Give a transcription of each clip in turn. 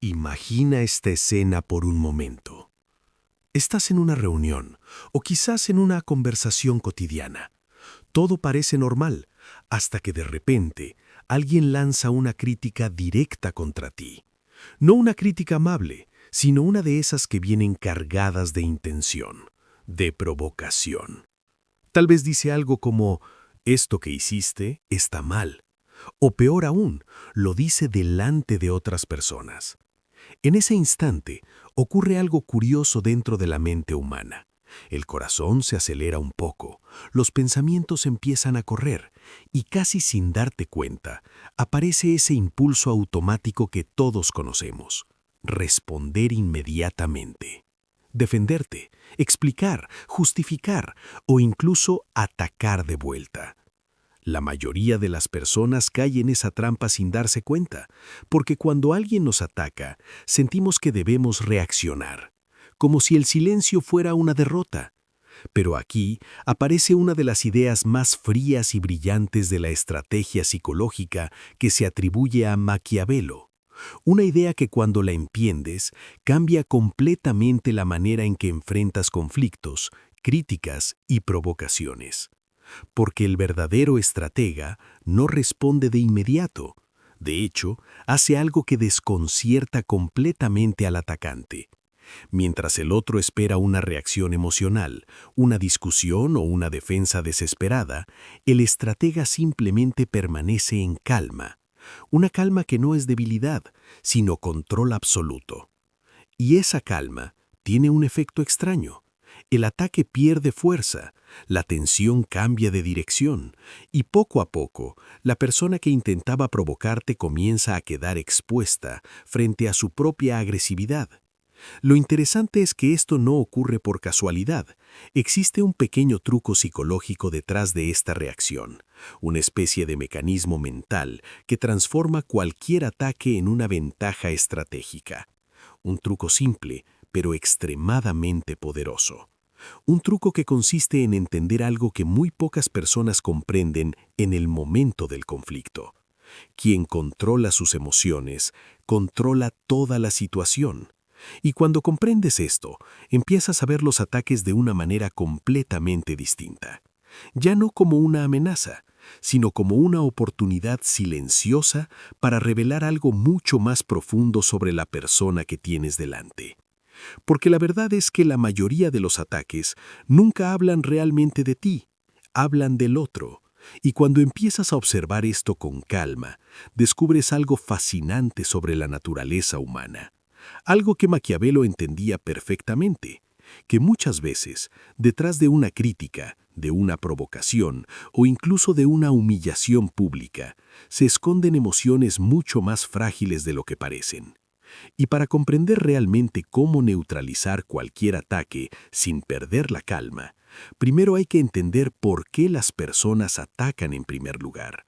Imagina esta escena por un momento. Estás en una reunión o quizás en una conversación cotidiana. Todo parece normal hasta que de repente alguien lanza una crítica directa contra ti. No una crítica amable, sino una de esas que vienen cargadas de intención, de provocación. Tal vez dice algo como, esto que hiciste está mal. O peor aún, lo dice delante de otras personas. En ese instante, ocurre algo curioso dentro de la mente humana. El corazón se acelera un poco, los pensamientos empiezan a correr y casi sin darte cuenta, aparece ese impulso automático que todos conocemos: responder inmediatamente. Defenderte, explicar, justificar o incluso atacar de vuelta. La mayoría de las personas cae en esa trampa sin darse cuenta, porque cuando alguien nos ataca, sentimos que debemos reaccionar, como si el silencio fuera una derrota. Pero aquí aparece una de las ideas más frías y brillantes de la estrategia psicológica que se atribuye a Maquiavelo. Una idea que cuando la entiendes, cambia completamente la manera en que enfrentas conflictos, críticas y provocaciones. Porque el verdadero estratega no responde de inmediato. De hecho, hace algo que desconcierta completamente al atacante. Mientras el otro espera una reacción emocional, una discusión o una defensa desesperada, el estratega simplemente permanece en calma. Una calma que no es debilidad, sino control absoluto. Y esa calma tiene un efecto extraño. El ataque pierde fuerza, la tensión cambia de dirección y poco a poco la persona que intentaba provocarte comienza a quedar expuesta frente a su propia agresividad. Lo interesante es que esto no ocurre por casualidad. Existe un pequeño truco psicológico detrás de esta reacción, una especie de mecanismo mental que transforma cualquier ataque en una ventaja estratégica. Un truco simple, pero extremadamente poderoso. Un truco que consiste en entender algo que muy pocas personas comprenden en el momento del conflicto. Quien controla sus emociones, controla toda la situación. Y cuando comprendes esto, empiezas a ver los ataques de una manera completamente distinta. Ya no como una amenaza, sino como una oportunidad silenciosa para revelar algo mucho más profundo sobre la persona que tienes delante. Porque la verdad es que la mayoría de los ataques nunca hablan realmente de ti, hablan del otro. Y cuando empiezas a observar esto con calma, descubres algo fascinante sobre la naturaleza humana. Algo que Maquiavelo entendía perfectamente, que muchas veces, detrás de una crítica, de una provocación o incluso de una humillación pública, se esconden emociones mucho más frágiles de lo que parecen. Y para comprender realmente cómo neutralizar cualquier ataque sin perder la calma, primero hay que entender por qué las personas atacan en primer lugar.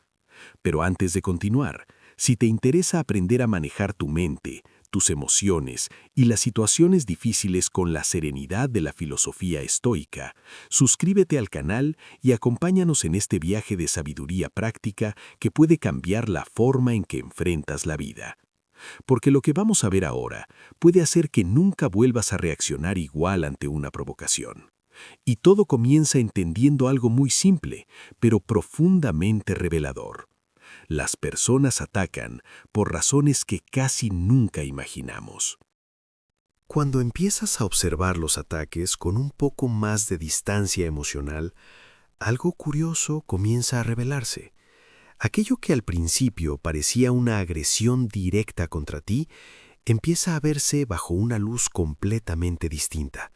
Pero antes de continuar, si te interesa aprender a manejar tu mente, tus emociones y las situaciones difíciles con la serenidad de la filosofía estoica, suscríbete al canal y acompáñanos en este viaje de sabiduría práctica que puede cambiar la forma en que enfrentas la vida. Porque lo que vamos a ver ahora puede hacer que nunca vuelvas a reaccionar igual ante una provocación. Y todo comienza entendiendo algo muy simple, pero profundamente revelador. Las personas atacan por razones que casi nunca imaginamos. Cuando empiezas a observar los ataques con un poco más de distancia emocional, algo curioso comienza a revelarse. Aquello que al principio parecía una agresión directa contra ti, empieza a verse bajo una luz completamente distinta.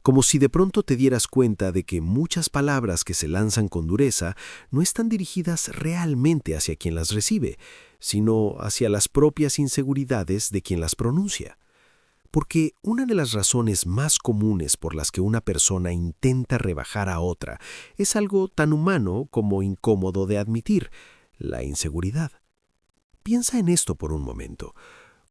Como si de pronto te dieras cuenta de que muchas palabras que se lanzan con dureza no están dirigidas realmente hacia quien las recibe, sino hacia las propias inseguridades de quien las pronuncia. Porque una de las razones más comunes por las que una persona intenta rebajar a otra es algo tan humano como incómodo de admitir: la inseguridad. Piensa en esto por un momento.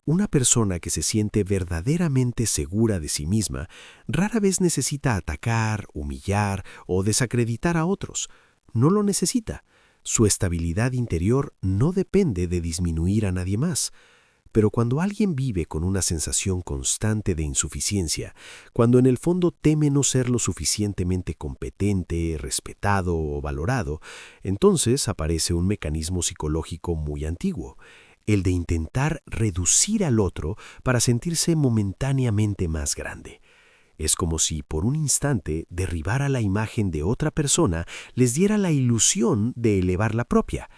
Una persona que se siente verdaderamente segura de sí misma rara vez necesita atacar, humillar o desacreditar a otros. No lo necesita. Su estabilidad interior no depende de disminuir a nadie más. Pero cuando alguien vive con una sensación constante de insuficiencia, cuando en el fondo teme no ser lo suficientemente competente, respetado o valorado, entonces aparece un mecanismo psicológico muy antiguo, el de intentar reducir al otro para sentirse momentáneamente más grande. Es como si por un instante derribara la imagen de otra persona les diera la ilusión de elevar la propia.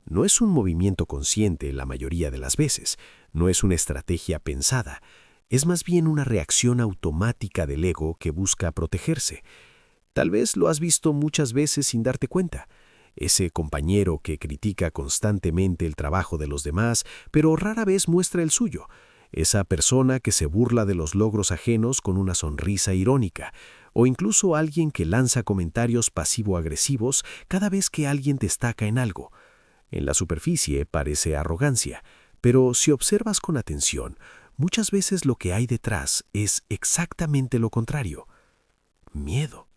No es un movimiento consciente la mayoría de las veces, no es una estrategia pensada, es más bien una reacción automática del ego que busca protegerse. Tal vez lo has visto muchas veces sin darte cuenta. Ese compañero que critica constantemente el trabajo de los demás, pero rara vez muestra el suyo. Esa persona que se burla de los logros ajenos con una sonrisa irónica, o incluso alguien que lanza comentarios pasivo-agresivos cada vez que alguien destaca en algo. En la superficie parece arrogancia, pero si observas con atención, muchas veces lo que hay detrás es exactamente lo contrario. Miedo.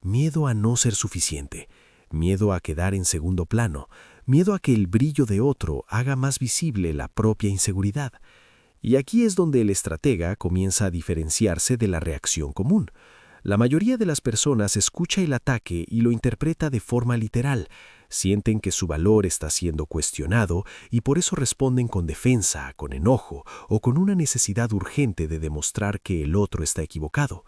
Miedo a no ser suficiente, miedo a quedar en segundo plano, miedo a que el brillo de otro haga más visible la propia inseguridad. Y aquí es donde el estratega comienza a diferenciarse de la reacción común. La mayoría de las personas escucha el ataque y lo interpreta de forma literal. Sienten que su valor está siendo cuestionado y por eso responden con defensa, con enojo o con una necesidad urgente de demostrar que el otro está equivocado.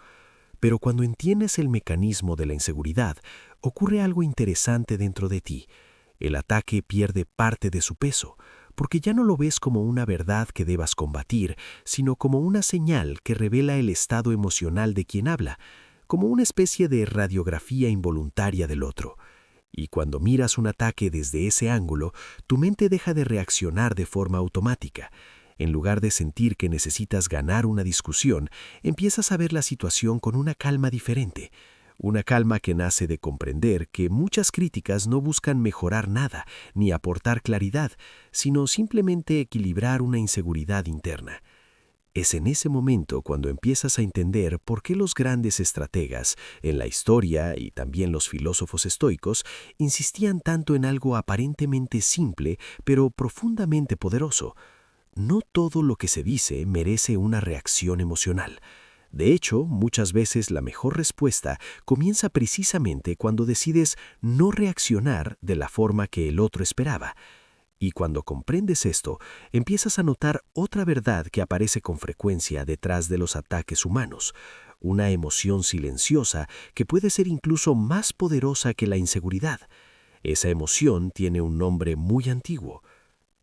Pero cuando entiendes el mecanismo de la inseguridad, ocurre algo interesante dentro de ti. El ataque pierde parte de su peso, porque ya no lo ves como una verdad que debas combatir, sino como una señal que revela el estado emocional de quien habla, como una especie de radiografía involuntaria del otro. Y cuando miras un ataque desde ese ángulo, tu mente deja de reaccionar de forma automática. En lugar de sentir que necesitas ganar una discusión, empiezas a ver la situación con una calma diferente. Una calma que nace de comprender que muchas críticas no buscan mejorar nada ni aportar claridad, sino simplemente equilibrar una inseguridad interna. Es en ese momento cuando empiezas a entender por qué los grandes estrategas en la historia y también los filósofos estoicos insistían tanto en algo aparentemente simple pero profundamente poderoso. No todo lo que se dice merece una reacción emocional. De hecho, muchas veces la mejor respuesta comienza precisamente cuando decides no reaccionar de la forma que el otro esperaba. Y cuando comprendes esto, empiezas a notar otra verdad que aparece con frecuencia detrás de los ataques humanos, una emoción silenciosa que puede ser incluso más poderosa que la inseguridad. Esa emoción tiene un nombre muy antiguo: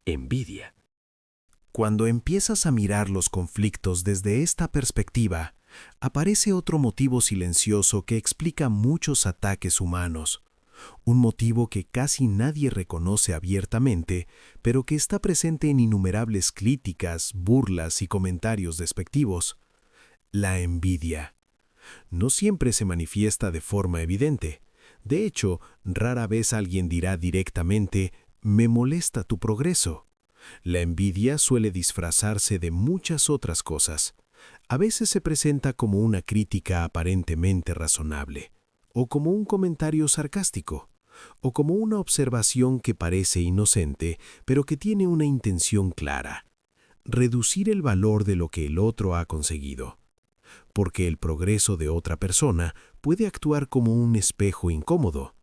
envidia. Cuando empiezas a mirar los conflictos desde esta perspectiva, aparece otro motivo silencioso que explica muchos ataques humanos. Un motivo que casi nadie reconoce abiertamente, pero que está presente en innumerables críticas, burlas y comentarios despectivos: la envidia. No siempre se manifiesta de forma evidente. De hecho, rara vez alguien dirá directamente: «Me molesta tu progreso». La envidia suele disfrazarse de muchas otras cosas. A veces se presenta como una crítica aparentemente razonable, o como un comentario sarcástico, o como una observación que parece inocente, pero que tiene una intención clara: reducir el valor de lo que el otro ha conseguido. Porque el progreso de otra persona puede actuar como un espejo incómodo.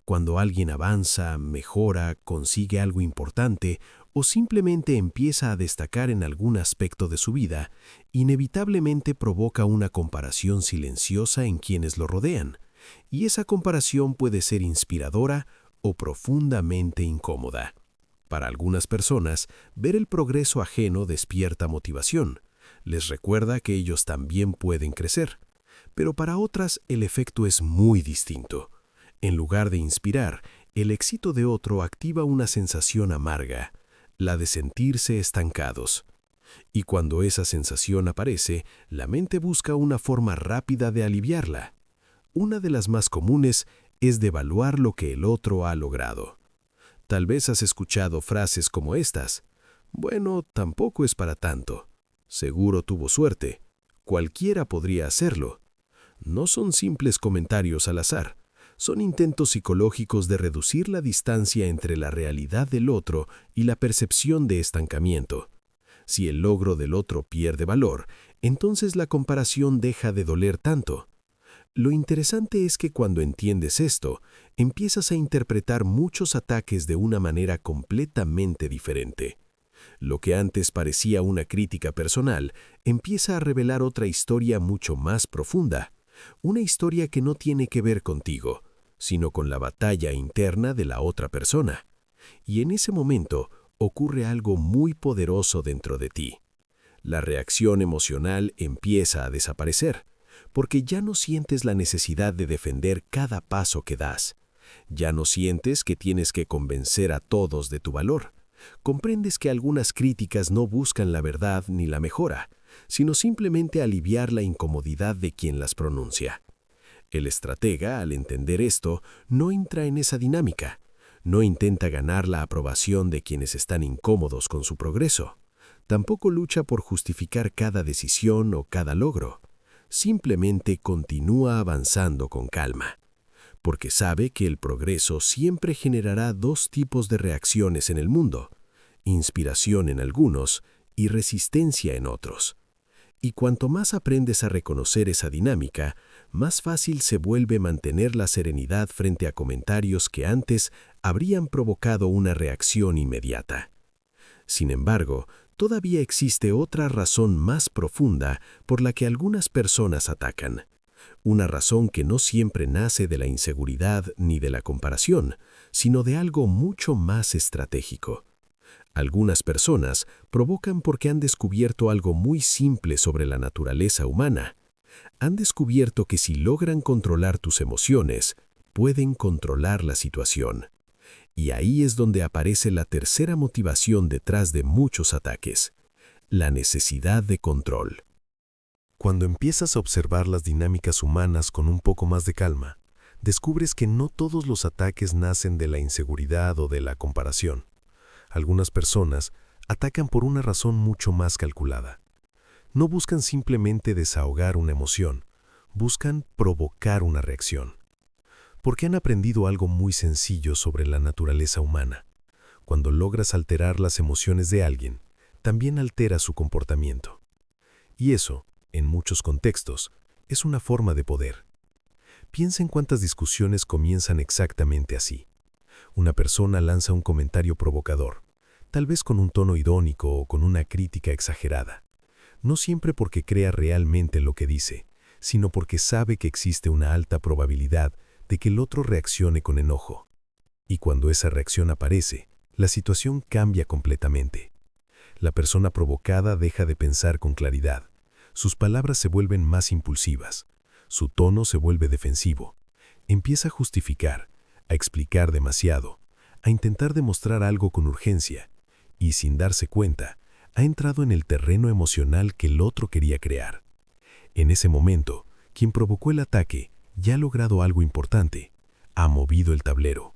Cuando alguien avanza, mejora, consigue algo importante o simplemente empieza a destacar en algún aspecto de su vida, inevitablemente provoca una comparación silenciosa en quienes lo rodean, y esa comparación puede ser inspiradora o profundamente incómoda. Para algunas personas, ver el progreso ajeno despierta motivación, les recuerda que ellos también pueden crecer, pero para otras el efecto es muy distinto. En lugar de inspirar, el éxito de otro activa una sensación amarga, la de sentirse estancados. Y cuando esa sensación aparece, la mente busca una forma rápida de aliviarla. Una de las más comunes es devaluar lo que el otro ha logrado. Tal vez has escuchado frases como estas: «Bueno, tampoco es para tanto. Seguro tuvo suerte. Cualquiera podría hacerlo». No son simples comentarios al azar. Son intentos psicológicos de reducir la distancia entre la realidad del otro y la percepción de estancamiento. Si el logro del otro pierde valor, entonces la comparación deja de doler tanto. Lo interesante es que cuando entiendes esto, empiezas a interpretar muchos ataques de una manera completamente diferente. Lo que antes parecía una crítica personal empieza a revelar otra historia mucho más profunda, una historia que no tiene que ver contigo, sino con la batalla interna de la otra persona. Y en ese momento ocurre algo muy poderoso dentro de ti. La reacción emocional empieza a desaparecer, porque ya no sientes la necesidad de defender cada paso que das. Ya no sientes que tienes que convencer a todos de tu valor. Comprendes que algunas críticas no buscan la verdad ni la mejora, sino simplemente aliviar la incomodidad de quien las pronuncia. El estratega, al entender esto, no entra en esa dinámica. No intenta ganar la aprobación de quienes están incómodos con su progreso. Tampoco lucha por justificar cada decisión o cada logro. Simplemente continúa avanzando con calma, porque sabe que el progreso siempre generará dos tipos de reacciones en el mundo: inspiración en algunos y resistencia en otros. Y cuanto más aprendes a reconocer esa dinámica, más fácil se vuelve mantener la serenidad frente a comentarios que antes habrían provocado una reacción inmediata. Sin embargo, todavía existe otra razón más profunda por la que algunas personas atacan. Una razón que no siempre nace de la inseguridad ni de la comparación, sino de algo mucho más estratégico. Algunas personas provocan porque han descubierto algo muy simple sobre la naturaleza humana. Han descubierto que si logran controlar tus emociones, pueden controlar la situación. Y ahí es donde aparece la tercera motivación detrás de muchos ataques: la necesidad de control. Cuando empiezas a observar las dinámicas humanas con un poco más de calma, descubres que no todos los ataques nacen de la inseguridad o de la comparación. Algunas personas atacan por una razón mucho más calculada. No buscan simplemente desahogar una emoción, buscan provocar una reacción. Porque han aprendido algo muy sencillo sobre la naturaleza humana. Cuando logras alterar las emociones de alguien, también alteras su comportamiento. Y eso, en muchos contextos, es una forma de poder. Piensa en cuántas discusiones comienzan exactamente así. Una persona lanza un comentario provocador, tal vez con un tono irónico o con una crítica exagerada. No siempre porque crea realmente lo que dice, sino porque sabe que existe una alta probabilidad de que el otro reaccione con enojo. Y cuando esa reacción aparece, la situación cambia completamente. La persona provocada deja de pensar con claridad. Sus palabras se vuelven más impulsivas. Su tono se vuelve defensivo. Empieza a justificar, a explicar demasiado, a intentar demostrar algo con urgencia, y sin darse cuenta, ha entrado en el terreno emocional que el otro quería crear. En ese momento, quien provocó el ataque ya ha logrado algo importante: ha movido el tablero.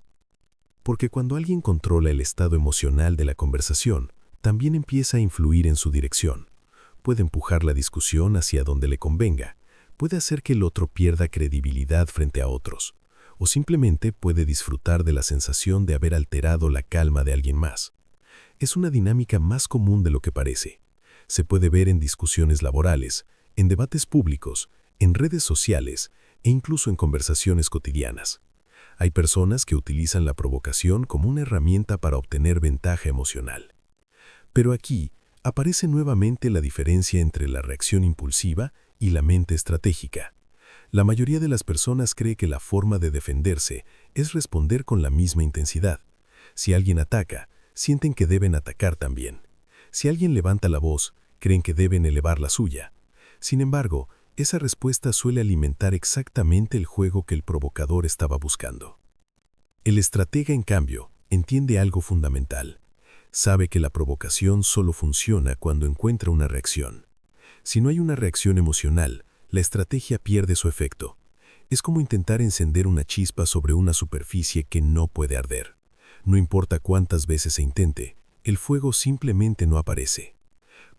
Porque cuando alguien controla el estado emocional de la conversación, también empieza a influir en su dirección. Puede empujar la discusión hacia donde le convenga, puede hacer que el otro pierda credibilidad frente a otros, o simplemente puede disfrutar de la sensación de haber alterado la calma de alguien más. Es una dinámica más común de lo que parece. Se puede ver en discusiones laborales, en debates públicos, en redes sociales e incluso en conversaciones cotidianas. Hay personas que utilizan la provocación como una herramienta para obtener ventaja emocional. Pero aquí aparece nuevamente la diferencia entre la reacción impulsiva y la mente estratégica. La mayoría de las personas cree que la forma de defenderse es responder con la misma intensidad. Si alguien ataca, sienten que deben atacar también. Si alguien levanta la voz, creen que deben elevar la suya. Sin embargo, esa respuesta suele alimentar exactamente el juego que el provocador estaba buscando. El estratega, en cambio, entiende algo fundamental. Sabe que la provocación solo funciona cuando encuentra una reacción. Si no hay una reacción emocional, la estrategia pierde su efecto. Es como intentar encender una chispa sobre una superficie que no puede arder. No importa cuántas veces se intente, el fuego simplemente no aparece.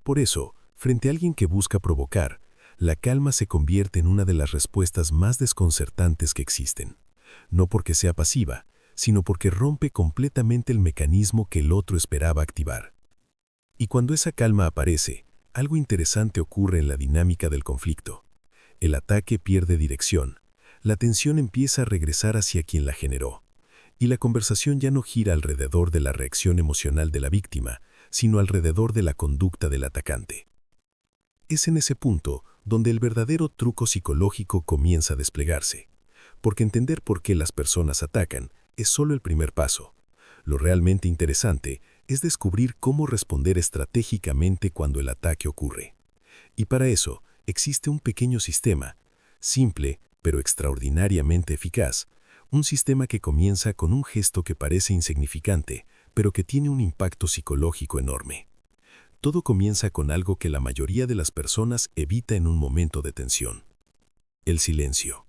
Por eso, frente a alguien que busca provocar, la calma se convierte en una de las respuestas más desconcertantes que existen. No porque sea pasiva, sino porque rompe completamente el mecanismo que el otro esperaba activar. Y cuando esa calma aparece, algo interesante ocurre en la dinámica del conflicto. El ataque pierde dirección. La tensión empieza a regresar hacia quien la generó. Y la conversación ya no gira alrededor de la reacción emocional de la víctima, sino alrededor de la conducta del atacante. Es en ese punto donde el verdadero truco psicológico comienza a desplegarse, porque entender por qué las personas atacan es solo el primer paso. Lo realmente interesante es descubrir cómo responder estratégicamente cuando el ataque ocurre. Y para eso existe un pequeño sistema, simple pero extraordinariamente eficaz, un sistema que comienza con un gesto que parece insignificante, pero que tiene un impacto psicológico enorme. Todo comienza con algo que la mayoría de las personas evita en un momento de tensión: el silencio.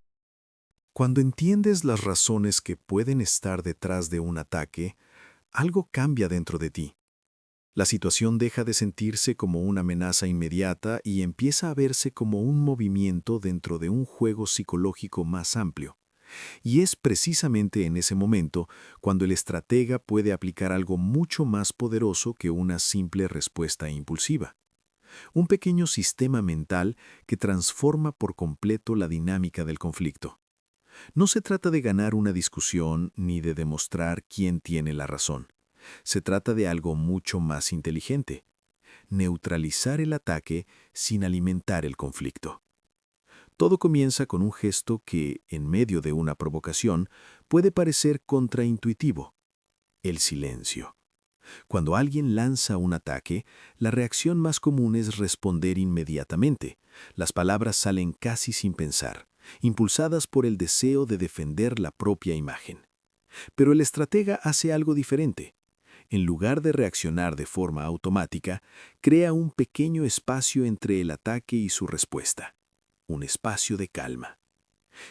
Cuando entiendes las razones que pueden estar detrás de un ataque, algo cambia dentro de ti. La situación deja de sentirse como una amenaza inmediata y empieza a verse como un movimiento dentro de un juego psicológico más amplio. Y es precisamente en ese momento cuando el estratega puede aplicar algo mucho más poderoso que una simple respuesta impulsiva. Un pequeño sistema mental que transforma por completo la dinámica del conflicto. No se trata de ganar una discusión ni de demostrar quién tiene la razón. Se trata de algo mucho más inteligente: neutralizar el ataque sin alimentar el conflicto. Todo comienza con un gesto que, en medio de una provocación, puede parecer contraintuitivo: el silencio. Cuando alguien lanza un ataque, la reacción más común es responder inmediatamente. Las palabras salen casi sin pensar, impulsadas por el deseo de defender la propia imagen. Pero el estratega hace algo diferente. En lugar de reaccionar de forma automática, crea un pequeño espacio entre el ataque y su respuesta. Un espacio de calma.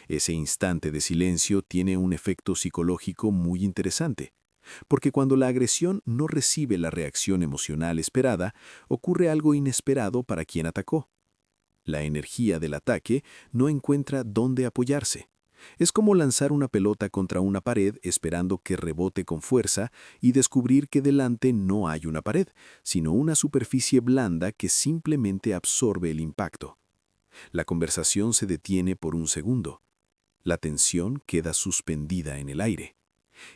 Ese instante de silencio tiene un efecto psicológico muy interesante, porque cuando la agresión no recibe la reacción emocional esperada, ocurre algo inesperado para quien atacó. La energía del ataque no encuentra dónde apoyarse. Es como lanzar una pelota contra una pared esperando que rebote con fuerza y descubrir que delante no hay una pared, sino una superficie blanda que simplemente absorbe el impacto. La conversación se detiene por un segundo. La tensión queda suspendida en el aire.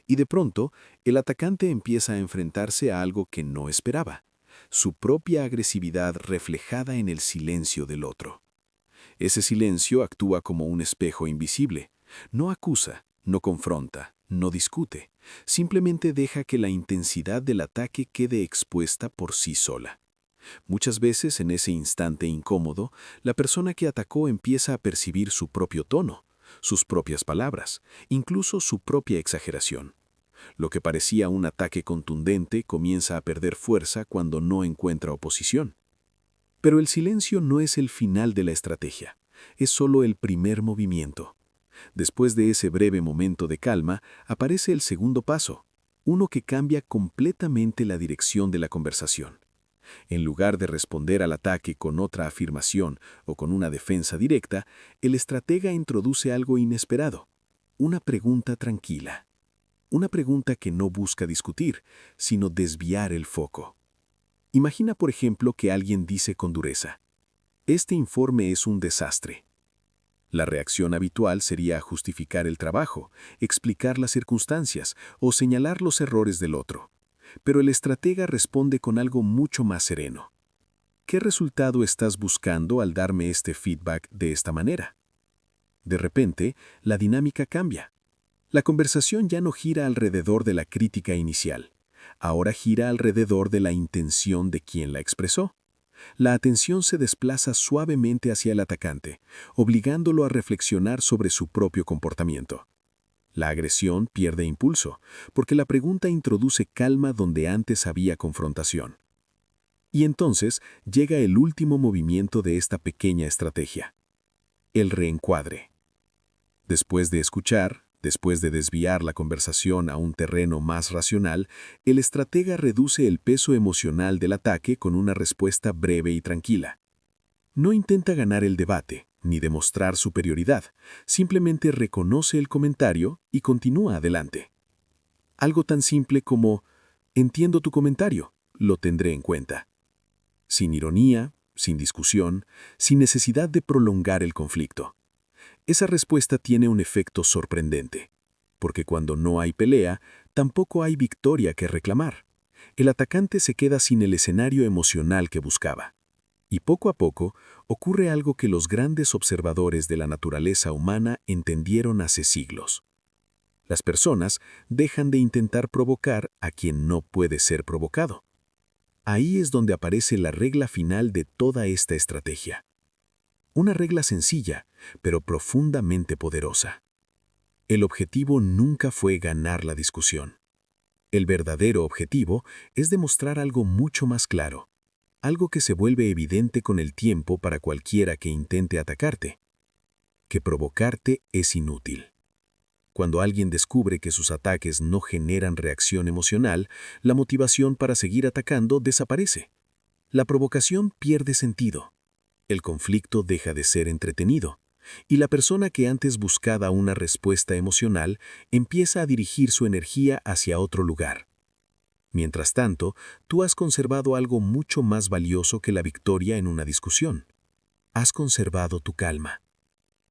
Y de pronto, el atacante empieza a enfrentarse a algo que no esperaba: su propia agresividad reflejada en el silencio del otro. Ese silencio actúa como un espejo invisible. No acusa, no confronta, no discute. Simplemente deja que la intensidad del ataque quede expuesta por sí sola. Muchas veces, en ese instante incómodo, la persona que atacó empieza a percibir su propio tono, sus propias palabras, incluso su propia exageración. Lo que parecía un ataque contundente comienza a perder fuerza cuando no encuentra oposición. Pero el silencio no es el final de la estrategia, es solo el primer movimiento. Después de ese breve momento de calma, aparece el segundo paso, uno que cambia completamente la dirección de la conversación. En lugar de responder al ataque con otra afirmación o con una defensa directa, el estratega introduce algo inesperado: una pregunta tranquila. Una pregunta que no busca discutir, sino desviar el foco. Imagina, por ejemplo, que alguien dice con dureza: "Este informe es un desastre". La reacción habitual sería justificar el trabajo, explicar las circunstancias o señalar los errores del otro. Pero el estratega responde con algo mucho más sereno: ¿qué resultado estás buscando al darme este feedback de esta manera? De repente, la dinámica cambia. La conversación ya no gira alrededor de la crítica inicial. Ahora gira alrededor de la intención de quien la expresó. La atención se desplaza suavemente hacia el atacante, obligándolo a reflexionar sobre su propio comportamiento. La agresión pierde impulso, porque la pregunta introduce calma donde antes había confrontación. Y entonces llega el último movimiento de esta pequeña estrategia: el reencuadre. Después de escuchar, después de desviar la conversación a un terreno más racional, el estratega reduce el peso emocional del ataque con una respuesta breve y tranquila. No intenta ganar el debate, ni demostrar superioridad, simplemente reconoce el comentario y continúa adelante. Algo tan simple como: entiendo tu comentario, lo tendré en cuenta. sin ironía, sin discusión, sin necesidad de prolongar el conflicto. Esa respuesta tiene un efecto sorprendente, porque cuando no hay pelea, tampoco hay victoria que reclamar. El atacante se queda sin el escenario emocional que buscaba. Y poco a poco ocurre algo que los grandes observadores de la naturaleza humana entendieron hace siglos. Las personas dejan de intentar provocar a quien no puede ser provocado. Ahí es donde aparece la regla final de toda esta estrategia. Una regla sencilla, pero profundamente poderosa. El objetivo nunca fue ganar la discusión. El verdadero objetivo es demostrar algo mucho más claro, algo que se vuelve evidente con el tiempo para cualquiera que intente atacarte, que provocarte es inútil. Cuando alguien descubre que sus ataques no generan reacción emocional, la motivación para seguir atacando desaparece. La provocación pierde sentido. El conflicto deja de ser entretenido. Y la persona que antes buscaba una respuesta emocional empieza a dirigir su energía hacia otro lugar. Mientras tanto, tú has conservado algo mucho más valioso que la victoria en una discusión. Has conservado tu calma.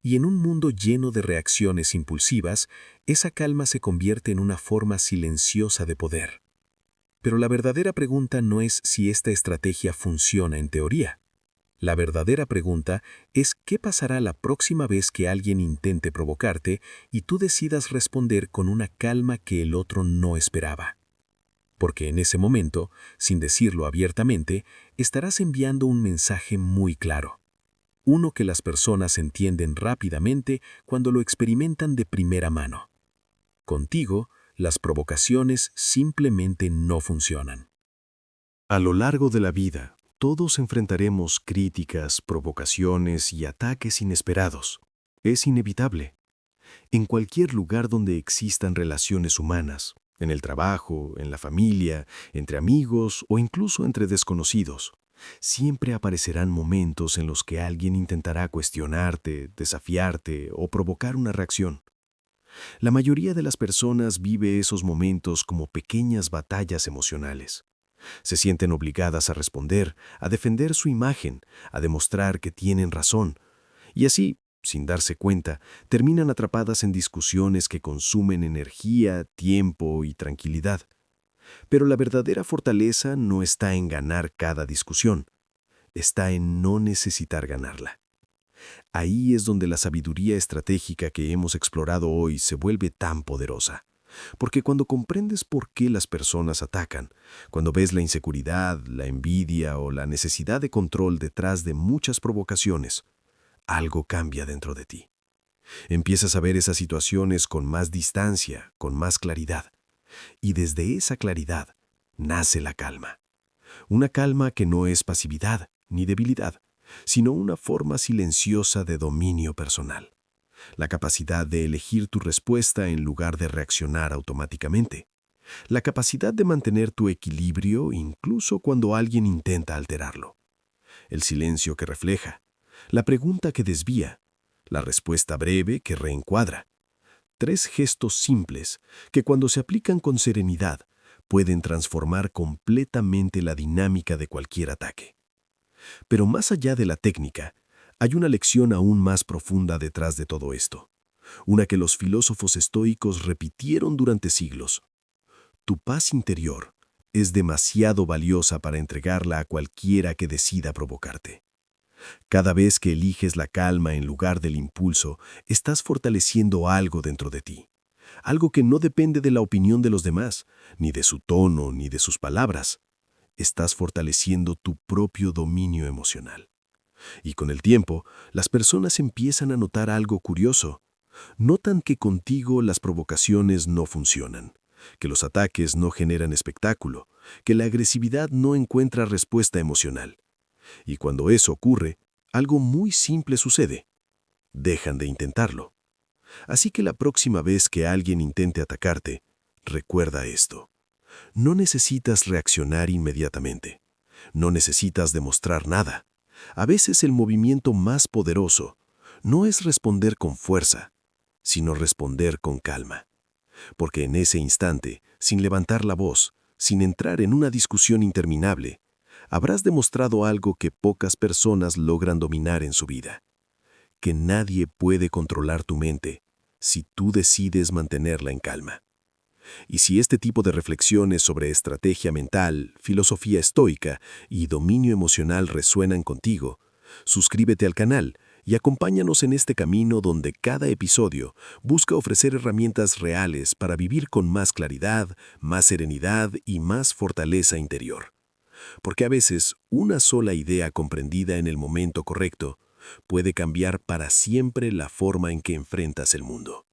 Y en un mundo lleno de reacciones impulsivas, esa calma se convierte en una forma silenciosa de poder. Pero la verdadera pregunta no es si esta estrategia funciona en teoría. La verdadera pregunta es qué pasará la próxima vez que alguien intente provocarte y tú decidas responder con una calma que el otro no esperaba. Porque en ese momento, sin decirlo abiertamente, estarás enviando un mensaje muy claro. Uno que las personas entienden rápidamente cuando lo experimentan de primera mano. Contigo, las provocaciones simplemente no funcionan. A lo largo de la vida, todos enfrentaremos críticas, provocaciones y ataques inesperados. Es inevitable. En cualquier lugar donde existan relaciones humanas, en el trabajo, en la familia, entre amigos o incluso entre desconocidos, siempre aparecerán momentos en los que alguien intentará cuestionarte, desafiarte o provocar una reacción. La mayoría de las personas vive esos momentos como pequeñas batallas emocionales. Se sienten obligadas a responder, a defender su imagen, a demostrar que tienen razón. Y así, sin darse cuenta, terminan atrapadas en discusiones que consumen energía, tiempo y tranquilidad. Pero la verdadera fortaleza no está en ganar cada discusión, está en no necesitar ganarla. Ahí es donde la sabiduría estratégica que hemos explorado hoy se vuelve tan poderosa. Porque cuando comprendes por qué las personas atacan, cuando ves la inseguridad, la envidia o la necesidad de control detrás de muchas provocaciones, algo cambia dentro de ti. Empiezas a ver esas situaciones con más distancia, con más claridad. Y desde esa claridad nace la calma. Una calma que no es pasividad ni debilidad, sino una forma silenciosa de dominio personal. La capacidad de elegir tu respuesta en lugar de reaccionar automáticamente. La capacidad de mantener tu equilibrio incluso cuando alguien intenta alterarlo. El silencio que refleja. La pregunta que desvía. La respuesta breve que reencuadra. 3 gestos simples que cuando se aplican con serenidad pueden transformar completamente la dinámica de cualquier ataque. Pero más allá de la técnica, hay una lección aún más profunda detrás de todo esto, una que los filósofos estoicos repitieron durante siglos. Tu paz interior es demasiado valiosa para entregarla a cualquiera que decida provocarte. Cada vez que eliges la calma en lugar del impulso, estás fortaleciendo algo dentro de ti. Algo que no depende de la opinión de los demás, ni de su tono, ni de sus palabras. Estás fortaleciendo tu propio dominio emocional. Y con el tiempo, las personas empiezan a notar algo curioso. Notan que contigo las provocaciones no funcionan, que los ataques no generan espectáculo, que la agresividad no encuentra respuesta emocional. Y cuando eso ocurre, algo muy simple sucede. Dejan de intentarlo. Así que la próxima vez que alguien intente atacarte, recuerda esto. No necesitas reaccionar inmediatamente. No necesitas demostrar nada. A veces el movimiento más poderoso no es responder con fuerza, sino responder con calma. Porque en ese instante, sin levantar la voz, sin entrar en una discusión interminable, habrás demostrado algo que pocas personas logran dominar en su vida: que nadie puede controlar tu mente si tú decides mantenerla en calma. Y si este tipo de reflexiones sobre estrategia mental, filosofía estoica y dominio emocional resuenan contigo, suscríbete al canal y acompáñanos en este camino donde cada episodio busca ofrecer herramientas reales para vivir con más claridad, más serenidad y más fortaleza interior. Porque a veces una sola idea comprendida en el momento correcto puede cambiar para siempre la forma en que enfrentas el mundo.